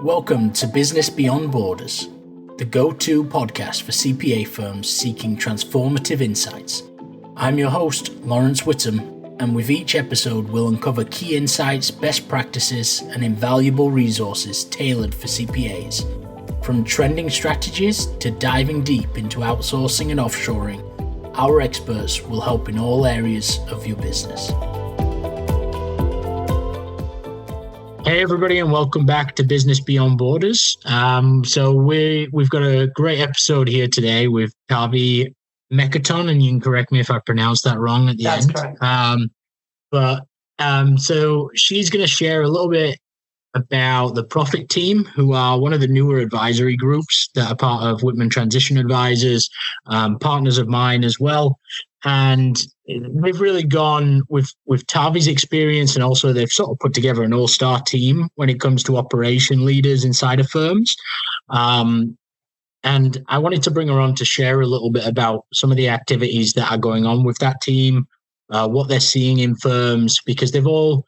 Welcome to Business Beyond Borders, the go-to podcast for CPA firms seeking transformative insights. I'm your host, Laurence Whittam, and with each episode we'll uncover key insights, best practices, and invaluable resources tailored for CPAs. From trending strategies to diving deep into outsourcing and offshoring, our experts will help in all areas of your business. Hey everybody, and welcome back to Business Beyond Borders. So we've got a great episode here today with Tavi Meketon, and you can correct me if I pronounced that wrong at the end. That's correct. So she's going to share a little bit about the Profit Team, who are one of the newer advisory groups that are part of Whitman Transition Advisors, partners of mine as well. And they've really gone with Tavi's experience, and also they've sort of put together an all-star team when it comes to operation leaders inside of firms. And I wanted to bring her on to share a little bit about some of the activities that are going on with that team, what they're seeing in firms, because they've all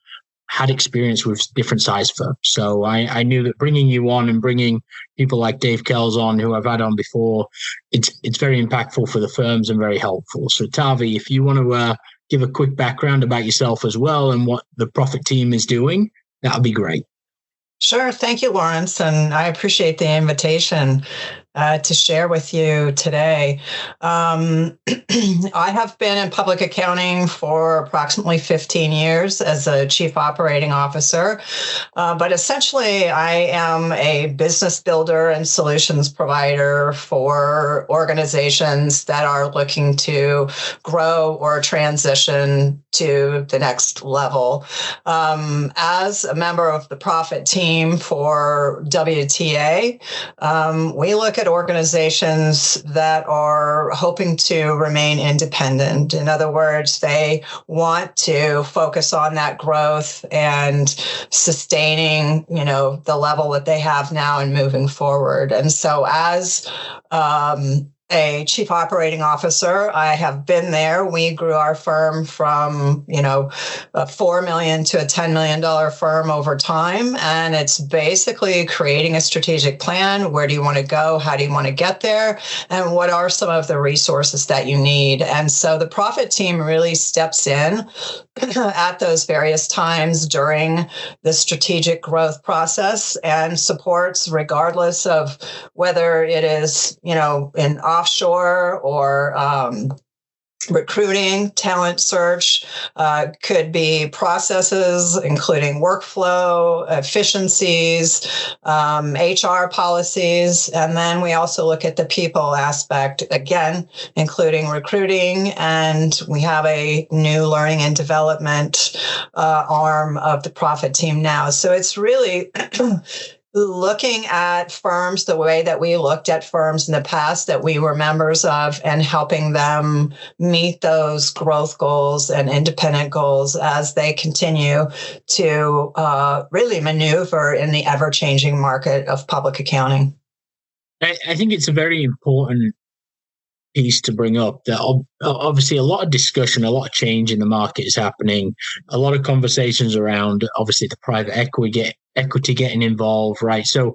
had experience with different size firms. So I knew that bringing you on and bringing people like Dave Kells on, who I've had on before, it's very impactful for the firms and very helpful. So Tavi, if you want to give a quick background about yourself as well and what the Profit Team is doing, that would be great. Sure. Thank you, Laurence. And I appreciate the invitation to share with you today. I have been in public accounting for approximately 15 years as a chief operating officer, but essentially I am a business builder and solutions provider for organizations that are looking to grow or transition to the next level. As a member of the Profit Team for WTA, we look at organizations that are hoping to remain independent. In other words, they want to focus on that growth and sustaining, the level that they have now and moving forward. And so as a chief operating officer, I have been there. We grew our firm from, a $4 million to a $10 million firm over time. And it's basically creating a strategic plan. Where do you want to go? How do you want to get there? And what are some of the resources that you need? And so the Profit Team really steps in at those various times during the strategic growth process and supports, regardless of whether it is, in offshore or recruiting, talent search, could be processes, including workflow, efficiencies, HR policies. And then we also look at the people aspect, again, including recruiting. And we have a new learning and development arm of the Profit Team now. So it's really looking at firms the way that we looked at firms in the past that we were members of, and helping them meet those growth goals and independent goals as they continue to really maneuver in the ever-changing market of public accounting. I think it's a very important piece to bring up, that obviously a lot of discussion, a lot of change in the market is happening, a lot of conversations around obviously the private equity getting involved, right? So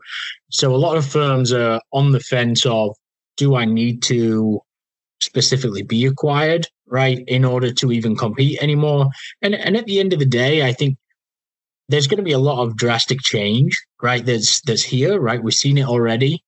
a lot of firms are on the fence of, do I need to specifically be acquired, right, in order to even compete anymore? And at the end of the day, I think there's going to be a lot of drastic change, right? There's here, right? We've seen it already.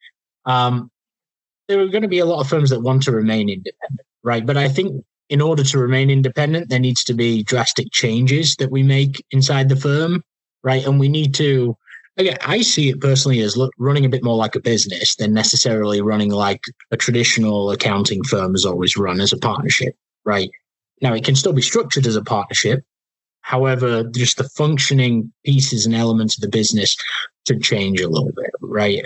There are going to be a lot of firms that want to remain independent, right? But I think in order to remain independent, there needs to be drastic changes that we make inside the firm, right? And we need to, again, I see it personally as running a bit more like a business than necessarily running like a traditional accounting firm has always run, as a partnership, right? Now, it can still be structured as a partnership. However, just the functioning pieces and elements of the business should change a little bit, right?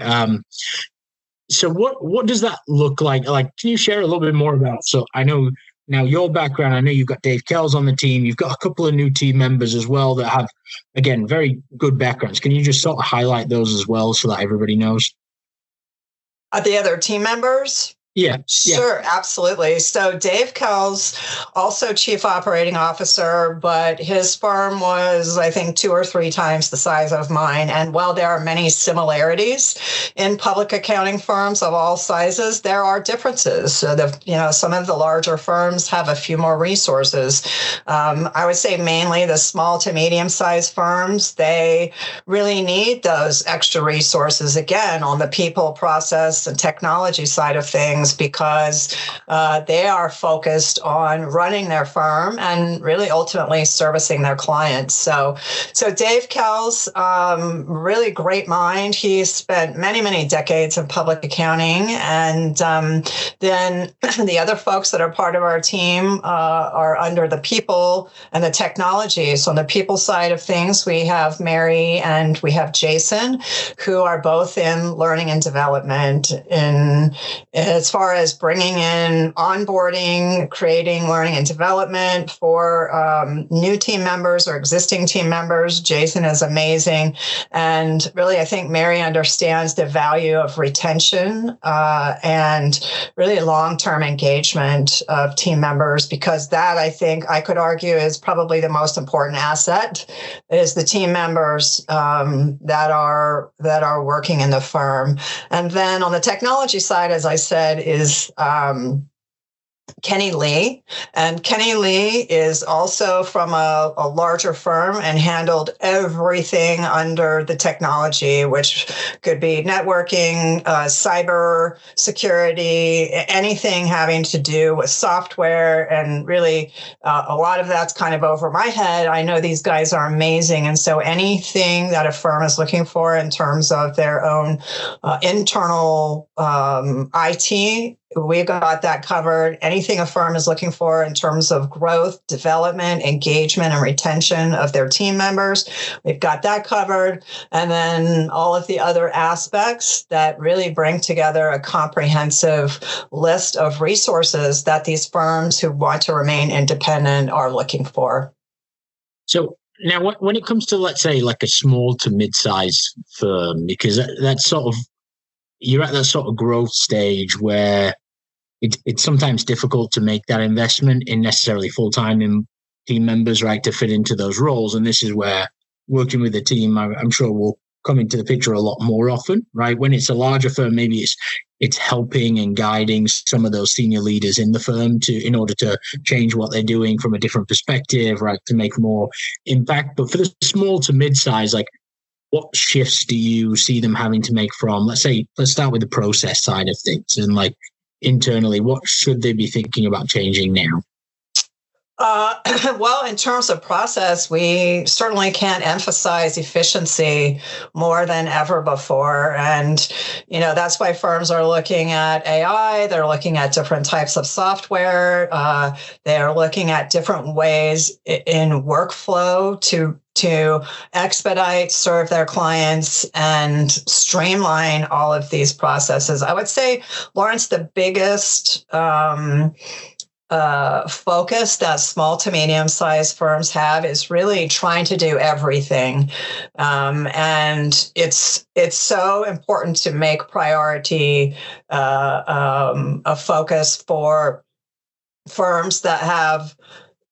So what does that look like? Like, can you share a little bit more about? So I know now your background, I know you've got Dave Kells on the team. You've got a couple of new team members as well that have, again, very good backgrounds. Can you just sort of highlight those as well so that everybody knows? The other team members? Yeah. Sure, absolutely. So Dave Kells, also chief operating officer, but his firm was, I think, 2 or 3 times the size of mine. And while there are many similarities in public accounting firms of all sizes, there are differences. So some of the larger firms have a few more resources. I would say mainly the small to medium-sized firms, they really need those extra resources, again, on the people, process, and technology side of things, because they are focused on running their firm and really ultimately servicing their clients. So Dave Kells, really great mind. He spent many, many decades in public accounting. And then the other folks that are part of our team are under the people and the technology. So on the people side of things, we have Mary and we have Jason, who are both in learning and development. As far as bringing in onboarding, creating learning and development for new team members or existing team members, Jason is amazing. And really, I think Mary understands the value of retention and really long-term engagement of team members, because that, I think, I could argue, is probably the most important asset, is the team members that are working in the firm. And then on the technology side, as I said, is Kenny Lee. And Kenny Lee is also from a larger firm and handled everything under the technology, which could be networking, cyber security, anything having to do with software. And really, a lot of that's kind of over my head. I know these guys are amazing. And so anything that a firm is looking for in terms of their own internal IT, we got that covered. Anything a firm is looking for in terms of growth, development, engagement, and retention of their team members, we've got that covered. And then all of the other aspects that really bring together a comprehensive list of resources that these firms who want to remain independent are looking for. So now when it comes to, let's say, like a small to mid-size firm, because that's sort of, you're at that sort of growth stage where it's sometimes difficult to make that investment in necessarily full-time in team members, right, to fit into those roles. And this is where working with a team, I'm sure, will come into the picture a lot more often, right? When it's a larger firm, maybe it's helping and guiding some of those senior leaders in the firm in order to change what they're doing from a different perspective, right, to make more impact. But for the small to mid-size, like, what shifts do you see them having to make from, let's start with the process side of things, and like internally, what should they be thinking about changing now? Well, in terms of process, we certainly can't emphasize efficiency more than ever before. And, that's why firms are looking at AI. They're looking at different types of software. They're looking at different ways in workflow to expedite, serve their clients, and streamline all of these processes. I would say, Laurence, the biggest focus that small to medium-sized firms have is really trying to do everything. And it's so important to make priority a focus for firms that have,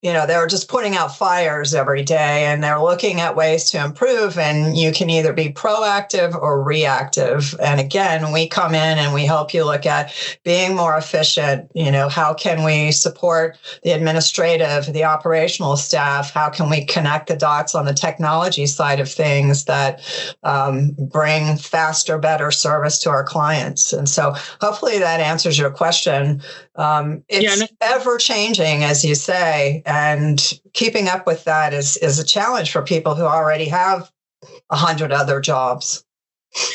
they're just putting out fires every day, and they're looking at ways to improve. And you can either be proactive or reactive. And again, we come in and we help you look at being more efficient. How can we support the administrative, the operational staff? How can we connect the dots on the technology side of things that bring faster, better service to our clients? And so hopefully that answers your question. It's ever changing, as you say. And keeping up with that is a challenge for people who already have 100 other jobs.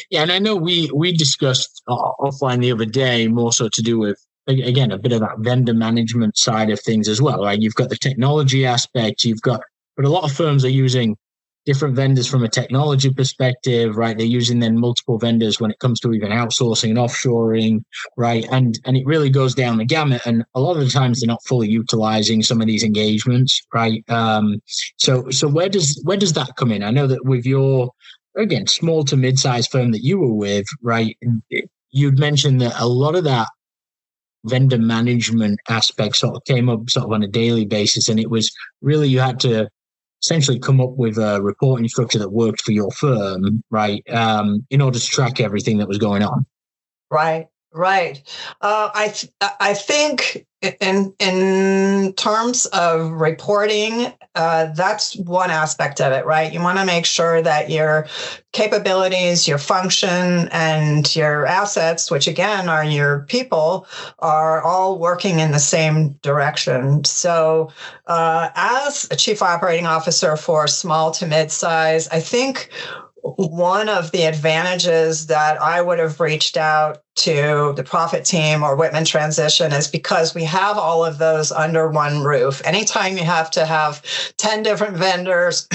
Yeah, and I know we discussed offline the other day, more so to do with, again, a bit of that vendor management side of things as well, right? You've got the technology aspect, but a lot of firms are using different vendors from a technology perspective, right? They're using then multiple vendors when it comes to even outsourcing and offshoring, right? And it really goes down the gamut. And a lot of the times they're not fully utilizing some of these engagements, right? So where does that come in? I know that with your, again, small to mid-sized firm that you were with, right? You'd mentioned that a lot of that vendor management aspect sort of came up sort of on a daily basis. And it was really, you had to essentially come up with a reporting structure that worked for your firm, right? In order to track everything that was going on. Right, right. I think in terms of reporting, that's one aspect of it, right? You want to make sure that your capabilities, your function, and your assets, which again are your people, are all working in the same direction. So, as a chief operating officer for small to mid-size, I think one of the advantages that I would have reached out to the profit team or Whittam Transition is because we have all of those under one roof. Anytime you have to have 10 different vendors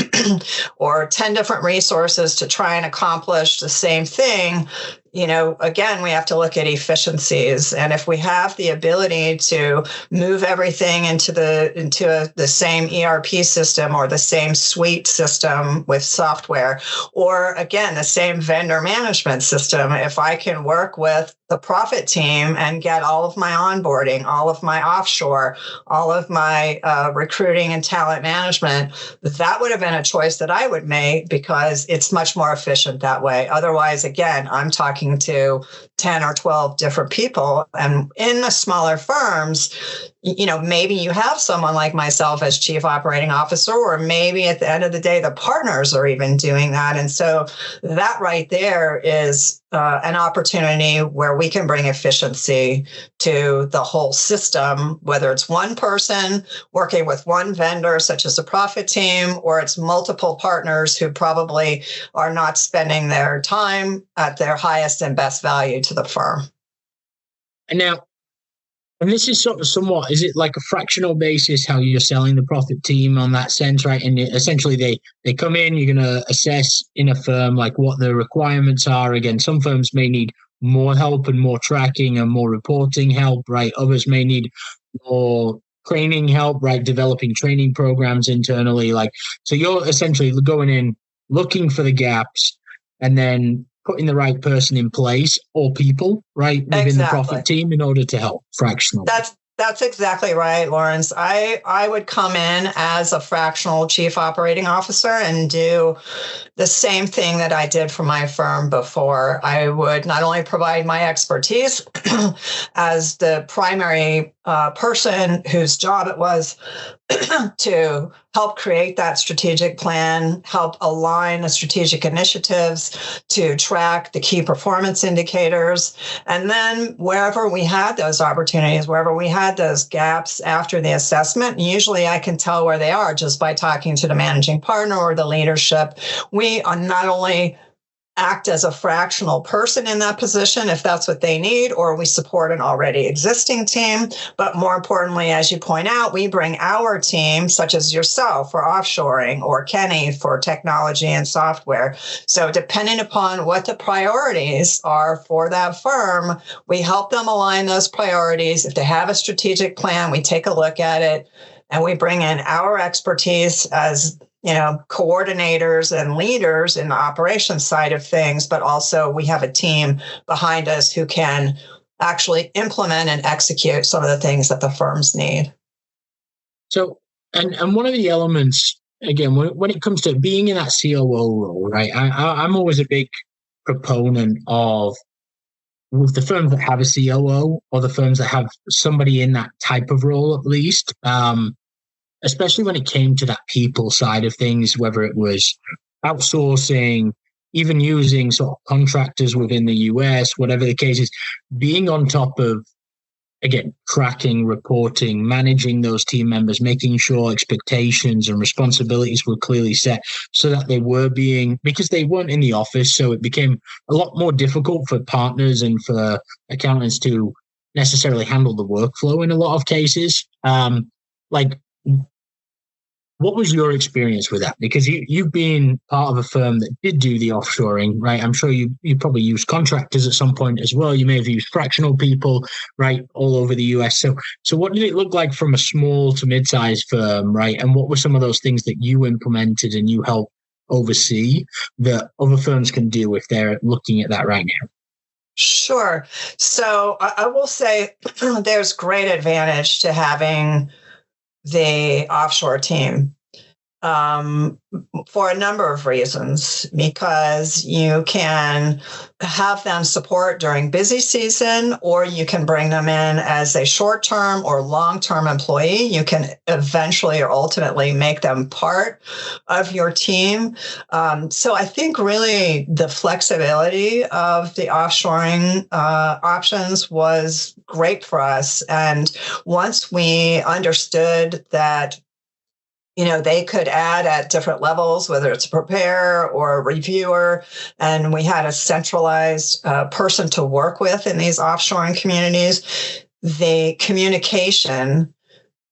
or 10 different resources to try and accomplish the same thing, again, we have to look at efficiencies. And if we have the ability to move everything into the same ERP system or the same suite system with software, or again, the same vendor management system, if I can work with the profit team and get all of my onboarding, all of my offshore, all of my recruiting and talent management, that would have been a choice that I would make because it's much more efficient that way. Otherwise, again, I'm talking to 10 or 12 different people. And in the smaller firms, maybe you have someone like myself as chief operating officer, or maybe at the end of the day, the partners are even doing that. And so that right there is an opportunity where we can bring efficiency to the whole system, whether it's one person working with one vendor, such as a profit team, or it's multiple partners who probably are not spending their time at their highest and best value to the firm. And now, and this is sort of somewhat, is it like a fractional basis how you're selling the profit team on that sense, right? And essentially they come in, you're going to assess in a firm like what the requirements are. Again, some firms may need more help and more tracking and more reporting help, right? Others may need more training help, right? Developing training programs internally. So you're essentially going in, looking for the gaps, and then putting the right person in place or people, right, within the profit team in order to help fractional. That's exactly right, Laurence. I would come in as a fractional chief operating officer and do the same thing that I did for my firm before. I would not only provide my expertise as the primary person whose job it was to help create that strategic plan, help align the strategic initiatives, to track the key performance indicators. And then wherever we had those opportunities, wherever we had those gaps after the assessment, usually I can tell where they are just by talking to the managing partner or the leadership. We are not only act as a fractional person in that position if that's what they need, or we support an already existing team. But more importantly, as you point out, we bring our team, such as yourself for offshoring, or Kenny for technology and software. So depending upon what the priorities are for that firm, we help them align those priorities. If they have a strategic plan, we take a look at it and we bring in our expertise as coordinators and leaders in the operations side of things, but also we have a team behind us who can actually implement and execute some of the things that the firms need. So, and one of the elements, again, when it comes to being in that COO role, right, I'm always a big proponent of with the firms that have a COO or the firms that have somebody in that type of role, at least, especially when it came to that people side of things, whether it was outsourcing, even using sort of contractors within the US, whatever the case is, being on top of, again, tracking, reporting, managing those team members, making sure expectations and responsibilities were clearly set so that they were because they weren't in the office. So it became a lot more difficult for partners and for accountants to necessarily handle the workflow in a lot of cases. What was your experience with that? Because you've been part of a firm that did do the offshoring, right? I'm sure you probably used contractors at some point as well. You may have used fractional people, right, all over the US. So what did it look like from a small to mid-sized firm, right? And what were some of those things that you implemented and you helped oversee that other firms can do if they're looking at that right now? Sure. So I will say there's great advantage to having the offshore team, um, for a number of reasons, because you can have them support during busy season, or you can bring them in as a short-term or long-term employee. You can eventually or ultimately make them part of your team. So I think really the flexibility of the offshoring options was great for us. And once we understood that they could add at different levels, whether it's a preparer or a reviewer. And we had a centralized person to work with in these offshoring communities. The communication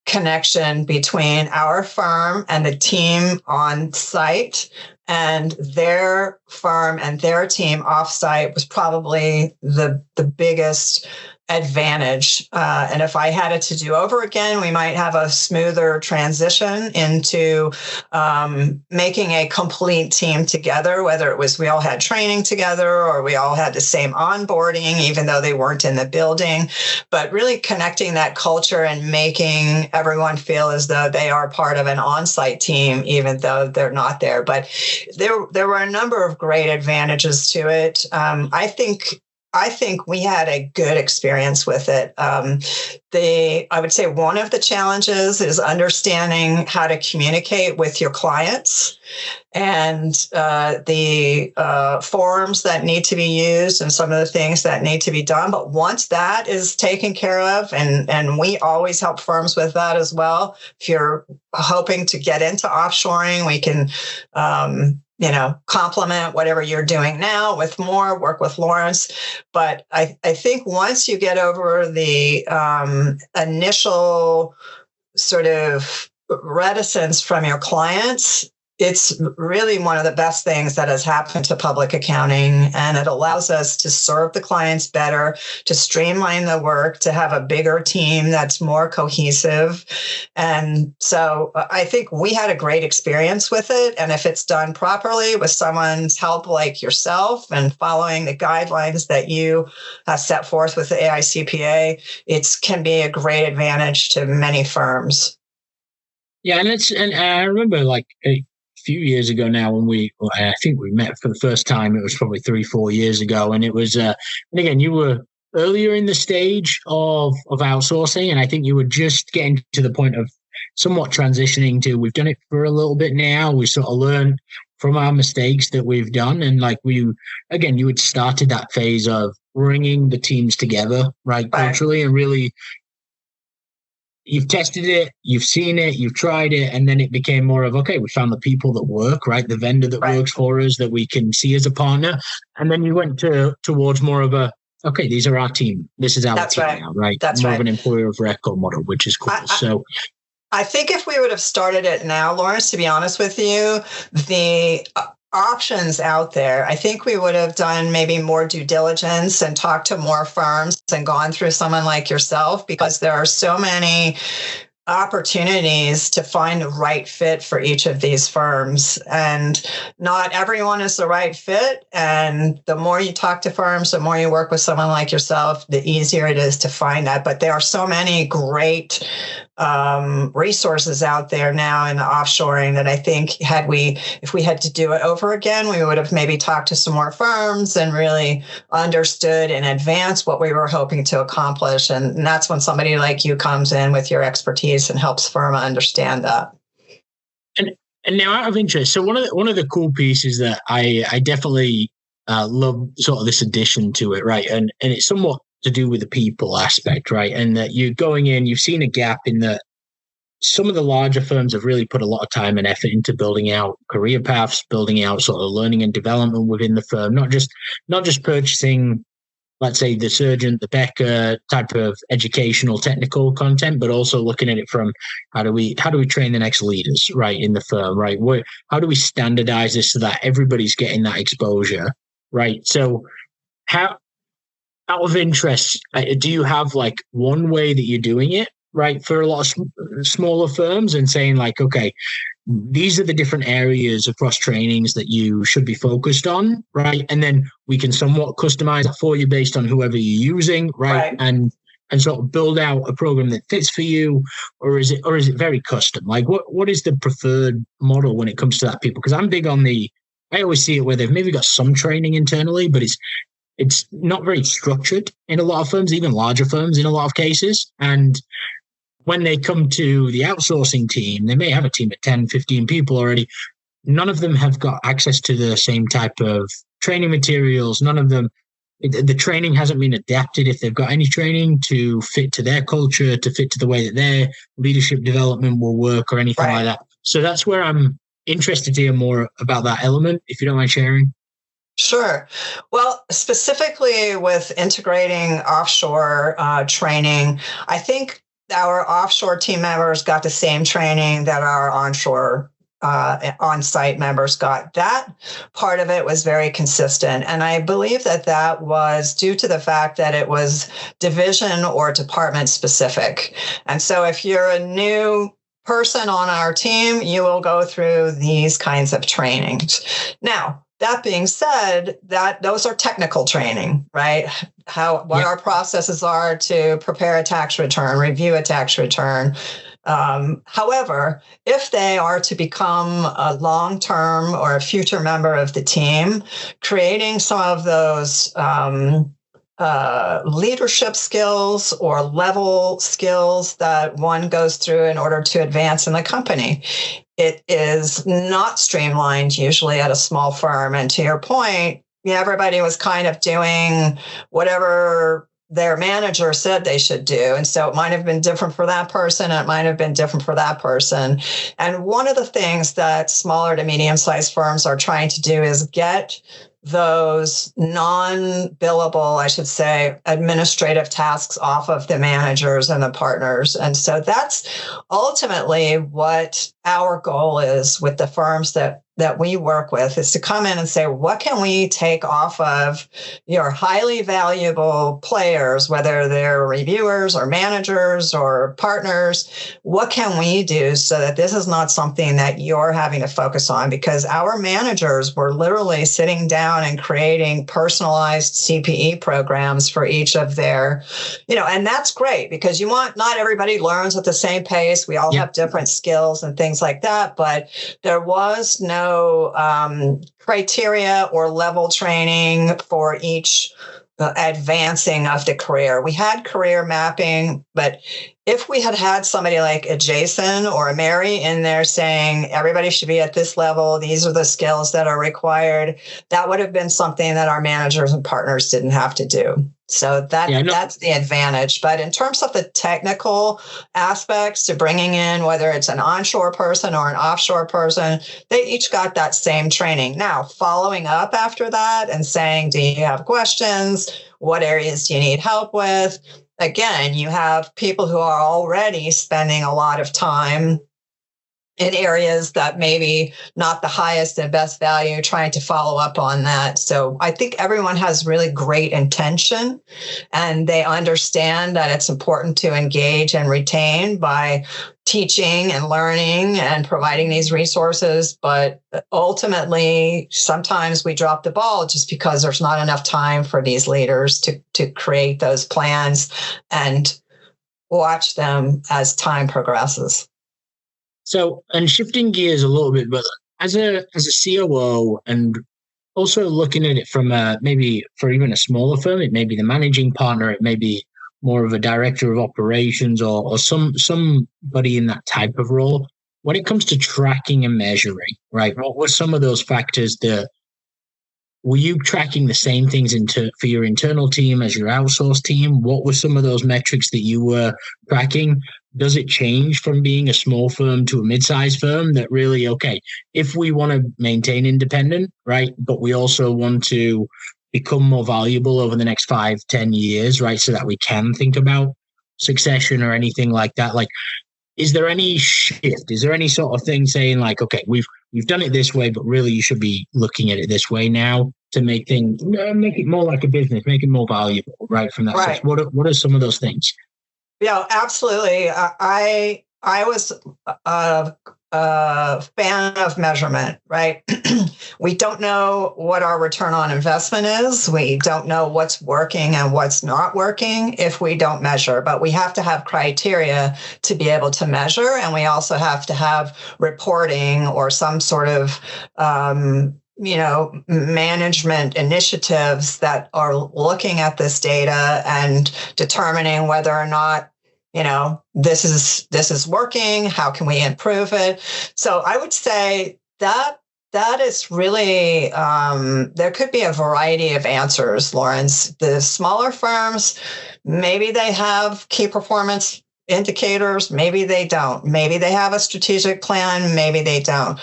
connection between our firm and the team on site and their firm and their team offsite was probably the biggest advantage. And if I had it to do over again, we might have a smoother transition into making a complete team together, whether it was we all had training together or we all had the same onboarding, even though they weren't in the building, but really connecting that culture and making everyone feel as though they are part of an on-site team, even though they're not there. But there were a number of great advantages to it. I think we had a good experience with it. I would say one of the challenges is understanding how to communicate with your clients and the forms that need to be used and some of the things that need to be done. But once that is taken care of, and we always help firms with that as well. If you're hoping to get into offshoring, we can complement whatever you're doing now with more, work with Laurence. But I think once you get over the initial sort of reticence from your clients, it's really one of the best things that has happened to public accounting. And it allows us to serve the clients better, to streamline the work, to have a bigger team that's more cohesive. And so I think we had a great experience with it. And if it's done properly with someone's help like yourself and following the guidelines that you set forth with the AICPA, it can be a great advantage to many firms. Yeah, and I remember a few years ago now when I think we met for the first time. It was probably 3-4 years ago, and it was and again, you were earlier in the stage of outsourcing, and I think you were just getting to the point of somewhat transitioning to we've done it for a little bit now. We sort of learned from our mistakes that we've done, and you had started that phase of bringing the teams together, right, culturally, and really. You've tested it, you've seen it, you've tried it, and then it became more of, okay, we found the people that work, right? The vendor that works for us that we can see as a partner. And then you went towards more of a, okay, these are our team. This is our team now, right? That's more of an employer of record model, which is cool. I think if we would have started it now, Laurence, to be honest with you, the options out there, I think we would have done maybe more due diligence and talked to more firms and gone through someone like yourself, because there are so many opportunities to find the right fit for each of these firms. And not everyone is the right fit. And the more you talk to firms, the more you work with someone like yourself, the easier it is to find that. But there are so many great resources out there now in the offshoring that I think if we had to do it over again, we would have maybe talked to some more firms and really understood in advance what we were hoping to accomplish. And that's when somebody like you comes in with your expertise and helps firma understand that. And now, out of interest, so one of the cool pieces that I definitely love sort of this addition to it, right? And it's somewhat to do with the people aspect, right? And that you're going in, you've seen a gap in that some of the larger firms have really put a lot of time and effort into building out career paths, building out sort of learning and development within the firm, not just purchasing, let's say, the surgeon, the Becker type of educational technical content, but also looking at it from how do we train the next leaders, right, in the firm, right? How do we standardize this so that everybody's getting that exposure, right? So how, out of interest, do you have one way that you're doing it, right, for a lot of smaller firms and saying like, okay, these are the different areas across trainings that you should be focused on, right? And then we can somewhat customize it for you based on whoever you're using, right? And sort of build out a program that fits for you, or is it very custom? Like what is the preferred model when it comes to that, people? Because I'm big on I always see it where they've maybe got some training internally, but it's not very structured in a lot of firms, even larger firms in a lot of cases. And when they come to the outsourcing team, they may have a team of 10, 15 people already. None of them have got access to the same type of training materials. None of them, the training hasn't been adapted, if they've got any training, to fit to their culture, to fit to the way that their leadership development will work or anything like that. So that's where I'm interested to hear more about that element, if you don't mind sharing. Sure. Well, specifically with integrating offshore training, I think our offshore team members got the same training that our onshore on-site members got. That part of it was very consistent. And I believe that was due to the fact that it was division or department specific. And so if you're a new person on our team, you will go through these kinds of trainings. Now, that being said, those are technical training, right? What our processes are to prepare a tax return, review a tax return. However, if they are to become a long-term or a future member of the team, creating some of those leadership skills or level skills that one goes through in order to advance in the company. It is not streamlined usually at a small firm. And to your point, everybody was kind of doing whatever their manager said they should do. And so it might have been different for that person, and it might have been different for that person. And one of the things that smaller to medium-sized firms are trying to do is get those non-billable, I should say, administrative tasks off of the managers and the partners. And so that's ultimately what our goal is with the firms that we work with, is to come in and say, what can we take off of your highly valuable players, whether they're reviewers or managers or partners? What can we do so that this is not something that you're having to focus on? Because our managers were literally sitting down and creating personalized CPE programs for each of their, and that's great, because not everybody learns at the same pace. We all have different skills and things like that, but there was no criteria or level training for each advancing of the career. We had career mapping, but if we had somebody like a Jason or a Mary in there saying everybody should be at this level, these are the skills that are required, that would have been something that our managers and partners didn't have to do. So that's the advantage. But in terms of the technical aspects to bringing in, whether it's an onshore person or an offshore person, they each got that same training. Now, following up after that and saying, do you have questions? What areas do you need help with? Again, you have people who are already spending a lot of time in areas that maybe not the highest and best value, trying to follow up on that. So I think everyone has really great intention, and they understand that it's important to engage and retain by teaching and learning and providing these resources. But ultimately, sometimes we drop the ball just because there's not enough time for these leaders to create those plans and watch them as time progresses. So, and shifting gears a little bit, but as a COO, and also looking at it from maybe for even a smaller firm, it may be the managing partner, it may be more of a director of operations or somebody in that type of role. When it comes to tracking and measuring, right? What were some of those factors that were you tracking the same things for your internal team as your outsourced team? What were some of those metrics that you were tracking? Does it change from being a small firm to a mid-sized firm that really, okay, if we want to maintain independent, right, but we also want to become more valuable over the next 5-10 years, right, so that we can think about succession or anything like that? Like, is there any shift? Is there any sort of thing saying like, okay, we've done it this way, but really you should be looking at it this way now to make it more like a business, make it more valuable, right? From that, right. What are some of those things? Yeah, absolutely. I was a fan of measurement, right? We don't know what our return on investment is. We don't know what's working and what's not working if we don't measure, but we have to have criteria to be able to measure. And we also have to have reporting or some sort of management initiatives that are looking at this data and determining whether or not this is working. How can we improve it? So I would say that is really there could be a variety of answers, Laurence. The smaller firms, maybe they have key performance indicators, maybe they don't. Maybe they have a strategic plan, maybe they don't.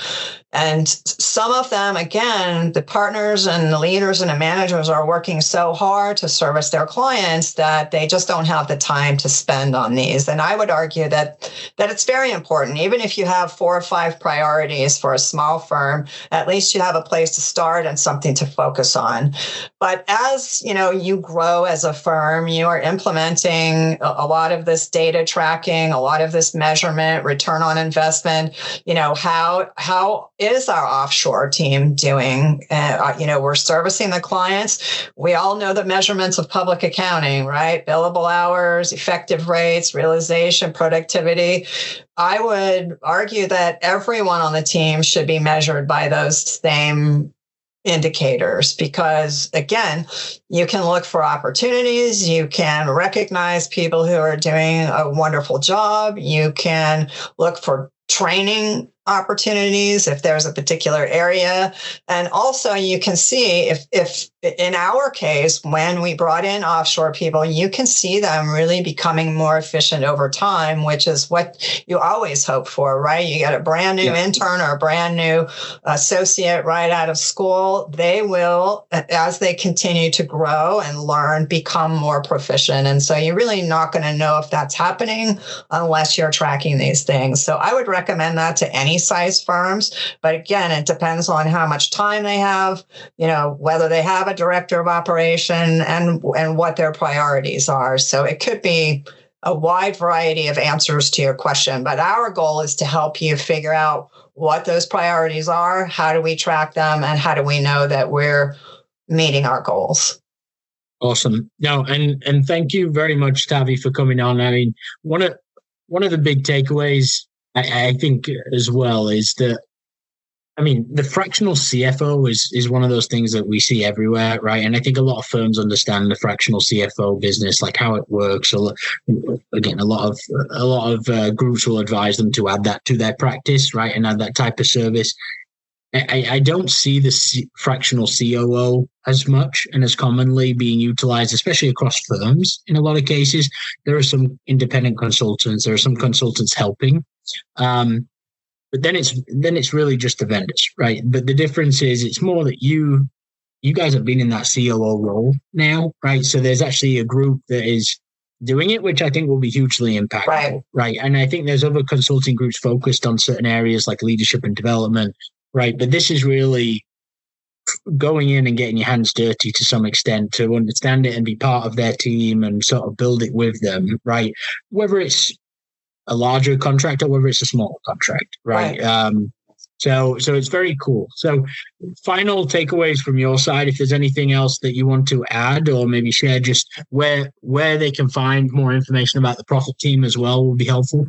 And some of them, again, the partners and the leaders and the managers are working so hard to service their clients that they just don't have the time to spend on these. And I would argue that it's very important. Even if you have 4 or 5 priorities for a small firm, at least you have a place to start and something to focus on. But as you grow as a firm, you are implementing a lot of this data tracking, a lot of this measurement, return on investment. How is our offshore team doing? We're servicing the clients. We all know the measurements of public accounting, right? Billable hours, effective rates, realization, productivity. I would argue that everyone on the team should be measured by those same indicators, because again, you can look for opportunities, you can recognize people who are doing a wonderful job, you can look for training opportunities if there's a particular area. And also you can see if in our case, when we brought in offshore people, you can see them really becoming more efficient over time, which is what you always hope for, right? You get a brand new intern or a brand new associate right out of school. They will, as they continue to grow and learn, become more proficient. And so you're really not going to know if that's happening unless you're tracking these things. So I would recommend that to any size firms. But again, it depends on how much time they have, whether they have a director of operation and what their priorities are. So it could be a wide variety of answers to your question. But our goal is to help you figure out what those priorities are, how do we track them, and how do we know that we're meeting our goals. Awesome. No, and thank you very much, Tavi, for coming on. I mean, one of the big takeaways I think as well is that, I mean, the fractional CFO is one of those things that we see everywhere, right? And I think a lot of firms understand the fractional CFO business, like how it works. Again, a lot of groups will advise them to add that to their practice, right, and add that type of service. I don't see the fractional COO as much and as commonly being utilized, especially across firms. In a lot of cases, there are some independent consultants, there are some consultants helping, but then it's really just the vendors, right? But the difference is it's more that you guys have been in that COO role now, right? So there's actually a group that is doing it, which I think will be hugely impactful, right? And I think there's other consulting groups focused on certain areas like leadership and development. Right. But this is really going in and getting your hands dirty to some extent to understand it and be part of their team and sort of build it with them. Right. Whether it's a larger contract or whether it's a smaller contract. Right. So it's very cool. So final takeaways from your side, if there's anything else that you want to add or maybe share, just where they can find more information about the Profit Team as well will be helpful.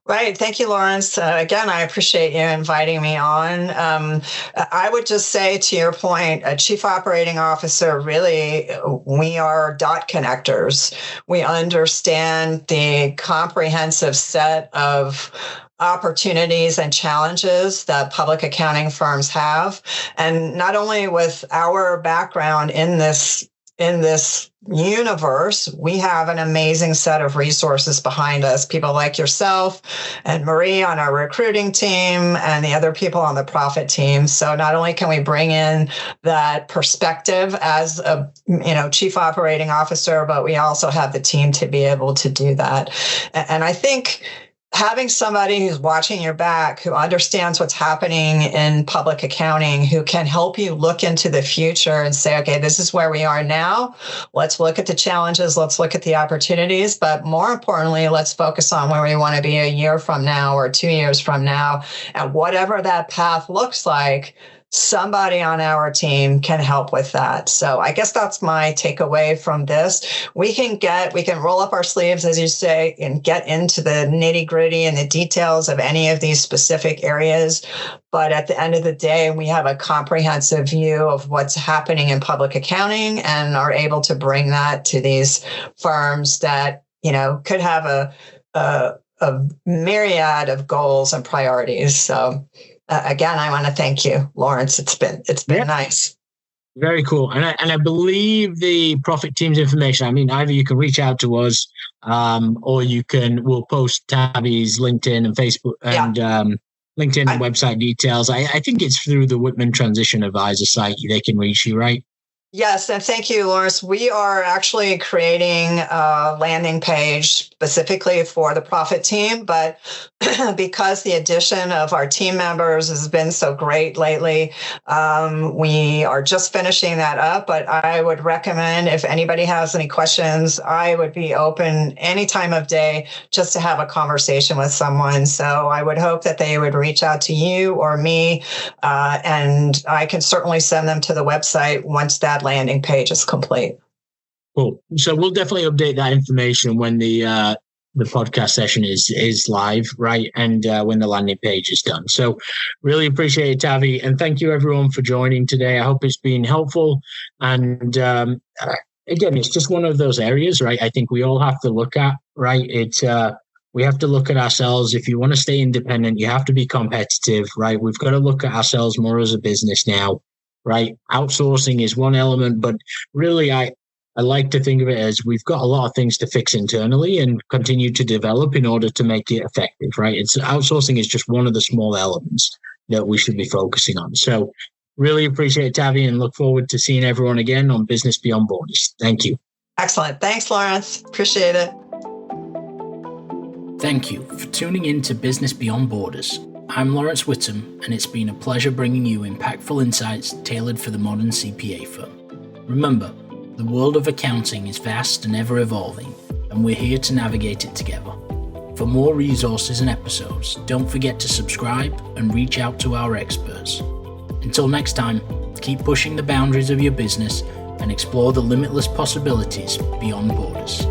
Right. Thank you, Laurence. Again, I appreciate you inviting me on. I would just say, to your point, a chief operating officer, really, we are dot connectors. We understand the comprehensive set of opportunities and challenges that public accounting firms have. And not only with our background in this universe, we have an amazing set of resources behind us. People like yourself and Marie on our recruiting team and the other people on the profit team. So not only can we bring in that perspective as a chief operating officer, but we also have the team to be able to do that. And I think having somebody who's watching your back, who understands what's happening in public accounting, who can help you look into the future and say, okay, this is where we are now. Let's look at the challenges. Let's look at the opportunities. But more importantly, let's focus on where we want to be a year from now or 2 years from now. And whatever that path looks like, somebody on our team can help with that. So I guess that's my takeaway from this. We can roll up our sleeves, as you say, and get into the nitty gritty and the details of any of these specific areas. But at the end of the day, we have a comprehensive view of what's happening in public accounting and are able to bring that to these firms that, could have a myriad of goals and priorities. So again, I want to thank you, Laurence. It's been nice. Very cool. And I believe the Profit Team's information, either you can reach out to us or we'll post Tavi's LinkedIn and Facebook and LinkedIn and website details. I think it's through the Whitman Transition Advisor site they can reach you, right? Yes, and thank you, Laurence. We are actually creating a landing page specifically for the Profit Team, but because the addition of our team members has been so great lately, we are just finishing that up. But I would recommend, if anybody has any questions, I would be open any time of day just to have a conversation with someone. So I would hope that they would reach out to you or me, and I can certainly send them to the website once that landing page is complete. Cool. So we'll definitely update that information when the podcast session is live, right? And when the landing page is done. So really appreciate it, Tavi. And thank you everyone for joining today. I hope it's been helpful. And again, it's just one of those areas, right? I think we all have to look at, right? We have to look at ourselves. If you want to stay independent, you have to be competitive, right? We've got to look at ourselves more as a business now. Right. Outsourcing is one element, but really I like to think of it as we've got a lot of things to fix internally and continue to develop in order to make it effective. Right. Outsourcing is just one of the small elements that we should be focusing on. So really appreciate Tavi and look forward to seeing everyone again on Business Beyond Borders. Thank you. Excellent. Thanks, Laurence. Appreciate it. Thank you for tuning in to Business Beyond Borders. I'm Laurence Whittam, and it's been a pleasure bringing you impactful insights tailored for the modern CPA firm. Remember, the world of accounting is vast and ever-evolving, and we're here to navigate it together. For more resources and episodes, don't forget to subscribe and reach out to our experts. Until next time, keep pushing the boundaries of your business and explore the limitless possibilities beyond borders.